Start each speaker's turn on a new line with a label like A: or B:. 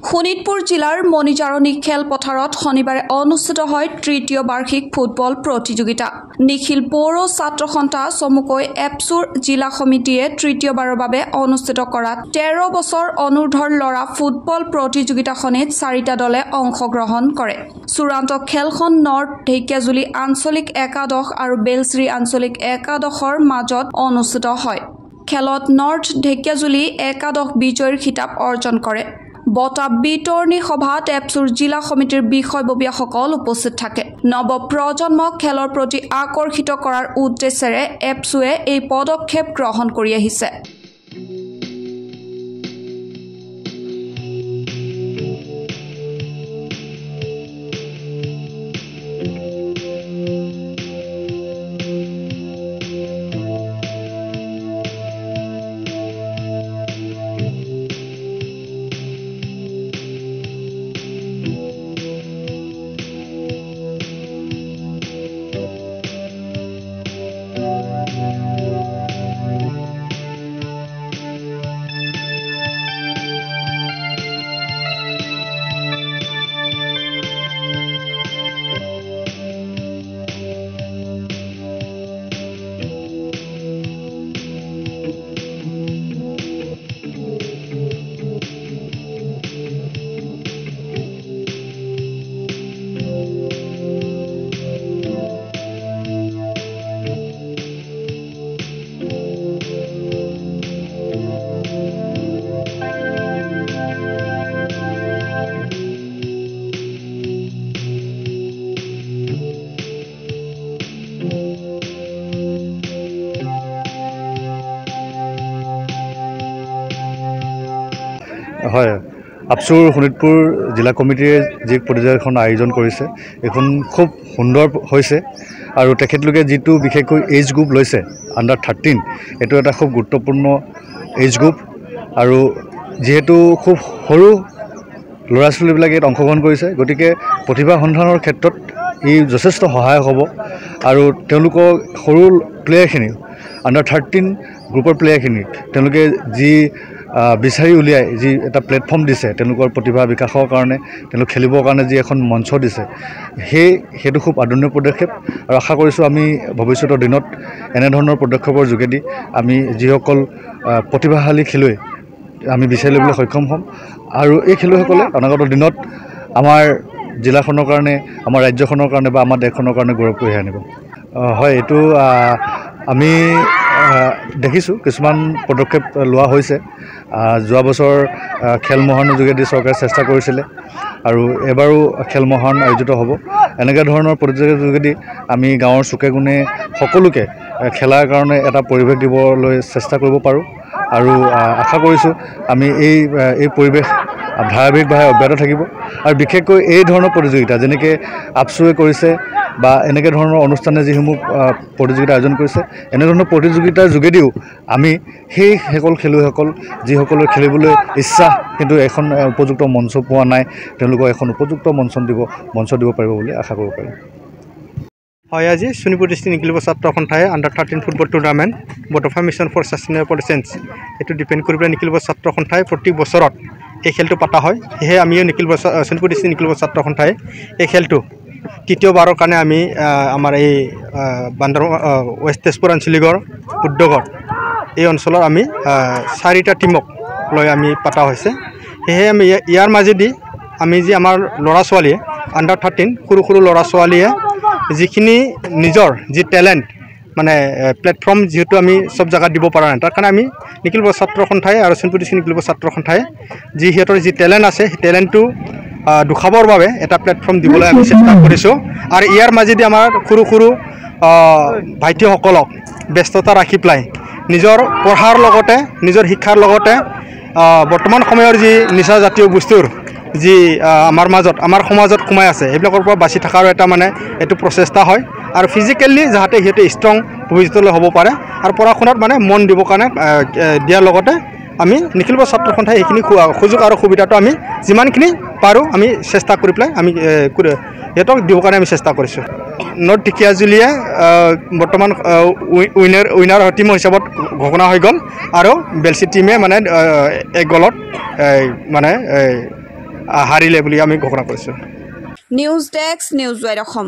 A: শোণিতপুৰ জিলাৰ মণিজাৰণী খেলপথাৰত শনিবাৰে অনুষ্ঠিত হয় তৃতীয় বাৰ্ষিক ফুটবল প্ৰতিযোগিতা। নিখিল পৌৰ ছাত্ৰ সন্থা চমুকৈ এপছুৰ জিলা সমিতিয়ে তৃতীয়বাৰৰ বাবে অনুষ্ঠিত কৰা 13 বছৰ অনুৰ্ধৰ ল'ৰা ফুটবল প্ৰতিযোগিতাখনিত 4টা দলে অংশগ্ৰহণ কৰে। চূড়ান্ত খেলখন নৰ্থ ঢেকিয়াজুলি আঞ্চলিক একাদশ আৰু বেলশ্ৰী আঞ্চলিক একাদশৰ মাজত অনুষ্ঠিত হয়। খেলত নৰ্থ ঢেকিয়াজুলি একাদশ বিজয়ীৰ খিতাপ অৰ্জন কৰে। বঁটা বিতৰণী সভাত এপছুৰ জিলা সমিতিৰ বিষয়ববীয়াসকল উপস্থিত থাকে। নৱপ্ৰজন্মক খেলৰ প্ৰতি আকৰ্ষিত কৰাৰ উদ্দেশ্যেৰে এপছুৱে এই পদক্ষেপ গ্ৰহণ কৰি আহিছে।
B: হয়, আপচুৰ শোণিতপুৰ জিলা কমিটিয়ে যি প্ৰতিযোগিতাখন আয়োজন কৰিছে এখন খুব সুন্দৰ হৈছে আৰু তেখেতলোকে যিটো বিশেষকৈ এজ গ্ৰুপ লৈছে আণ্ডাৰ 13 এইটো এটা খুব গুৰুত্বপূৰ্ণ এজ গ্ৰুপ আৰু যেহেতু খুব সৰু ল'ৰা ছোৱালীবিলাকে ইয়াত অংশগ্ৰহণ কৰিছে গতিকে প্ৰতিভা সন্ধানৰ ক্ষেত্ৰত ই যথেষ্ট সহায়ক হ'ব আৰু তেওঁলোকৰ সৰু প্লেয়াৰখিনি আণ্ডাৰ 13 গ্ৰুপৰ প্লেয়াৰখিনিক তেওঁলোকে যি বিচাৰি উলিয়াই যি এটা প্লেটফৰ্ম দিছে তেওঁলোকৰ প্ৰতিভা বিকাশৰ কাৰণে তেওঁলোক খেলিবৰ কাৰণে যি এখন মঞ্চ দিছে সেইটো খুব আদৰণীয় পদক্ষেপ আৰু আশা কৰিছোঁ আমি ভৱিষ্যতৰ দিনত এনেধৰণৰ পদক্ষেপৰ যোগেদি আমি যিসকল প্ৰতিভাশালী খেলুৱৈ আমি বিচাৰি ল'বলৈ সক্ষম হ'ম আৰু এই খেলুৱৈসকলে অনাগত দিনত আমাৰ জিলাখনৰ কাৰণে আমাৰ ৰাজ্যখনৰ কাৰণে বা আমাৰ দেশখনৰ কাৰণে গৌৰৱ কঢ়িয়াই আনিব। হয়, এইটো আমি দেখিছোঁ কিছুমান পদক্ষেপ লোৱা হৈছে। যোৱা বছৰ খেল মহাৰণৰ যোগেদি চৰকাৰে চেষ্টা কৰিছিলে আৰু এবাৰো খেল মহাৰণ আয়োজিত হ'ব। এনেকুৱা ধৰণৰ প্ৰতিযোগিতাৰ যোগেদি আমি গাঁৱৰ চুকে কোণে সকলোকে খেলাৰ কাৰণে এটা পৰিৱেশ দিবলৈ চেষ্টা কৰিব পাৰোঁ আৰু আশা কৰিছোঁ আমি এই পৰিৱেশ ধাৰাবাহিকভাৱে অব্যাহত থাকিব আৰু বিশেষকৈ এই ধৰণৰ প্ৰতিযোগিতা যেনেকৈ আপচুৱে কৰিছে বা এনেকৈ ধৰণৰ অনুষ্ঠানে যিসমূহ প্ৰতিযোগিতা আয়োজন কৰিছে এনেধৰণৰ প্ৰতিযোগিতাৰ যোগেদিও আমি সেইসকল খেলুৱৈসকল যিসকলৰ খেলিবলৈ ইচ্ছা কিন্তু এখন উপযুক্ত মঞ্চ পোৱা নাই তেওঁলোকক এখন উপযুক্ত মঞ্চ দিব পাৰিব বুলি আশা কৰিব পাৰিম।
C: হয়, আজি শোণিতপুৰ ডিষ্ট্ৰিক্ট নিখিল পৌৰ ছাত্ৰ সন্থাই আণ্ডাৰ 13 ফুটবল টুৰ্ণামেণ্ট বটফা মিছন ফৰ ছাষ্টেইনেবল চেঞ্জ এইটো ডিপেণ্ড কৰি পেলাই নিখিল পৌৰ ছাত্ৰ সন্থাই প্ৰতি বছৰত এই খেলটো পতা হয়। সেয়েহে আমিও শোণিতপুৰ ডিষ্ট্ৰিক্ট নিখিল পৌৰ ছাত্ৰ সন্থাই এই খেলটো তৃতীয়বাৰৰ কাৰণে আমি আমাৰ এই ৱেষ্ট তেজপুৰ আঞ্চলিকৰ উদ্যোগত এই অঞ্চলৰ আমি 4টা টিমক লৈ আমি পতা হৈছে। সেয়েহে আমি ইয়াৰ মাজেদি আমি যি আমাৰ ল'ৰা ছোৱালীয়ে আণ্ডাৰ 13 সৰু সৰু ল'ৰা ছোৱালীয়ে যিখিনি নিজৰ যি টেলেণ্ট মানে প্লেটফৰ্ম যিহেতু আমি চব জেগাত দিব পৰা নাই তাৰ কাৰণে আমি নিখিল পৌৰ ছাত্ৰ সন্থাই আৰু শোণিতপুৰ ডিষ্ট্ৰিক্ট নিখিল পৌৰ ছাত্ৰ সন্থাই সিহঁতৰ যি টেলেণ্ট আছে সেই টেলেণ্টটো দুখাবৰ বাবে এটা প্লেটফৰ্ম দিবলৈ আমি চেষ্টা কৰিছোঁ আৰু ইয়াৰ মাজেদি আমাৰ সৰু সৰু ভাইটিসকলক ব্যস্ততা ৰাখি পেলাই নিজৰ পঢ়াৰ লগতে নিজৰ শিক্ষাৰ লগতে বৰ্তমান সময়ৰ যি নিচাজাতীয় বস্তুৰ যি আমাৰ সমাজত সোমাই আছে সেইবিলাকৰ পৰা বাচি থকাৰ এটা মানে এইটো প্ৰচেষ্টা হয় আৰু ফিজিকেলি যাতে সিহঁতে ষ্ট্ৰং ভৱিষ্যতলৈ হ'ব পাৰে আৰু পঢ়া শুনাত মানে মন দিবৰ কাৰণে দিয়াৰ লগতে আমি নিখিল পৌৰ ছাত্ৰ সন্থাই এইখিনি সুযোগ আৰু সুবিধাটো আমি যিমানখিনি পাৰোঁ আমি চেষ্টা কৰি পেলাই আমি সিহঁতক দিবৰ কাৰণে আমি চেষ্টা কৰিছোঁ। নৰ্থ ঢেকিয়াজুলিয়ে বৰ্তমান উইনাৰ টিম হিচাপত ঘোষণা হৈ গ'ল আৰু বেলচি টিমে মানে এক গলত মানে হাৰিলে বুলি আমি ঘোষণা কৰিছোঁ।
A: News desk, news wide Assam.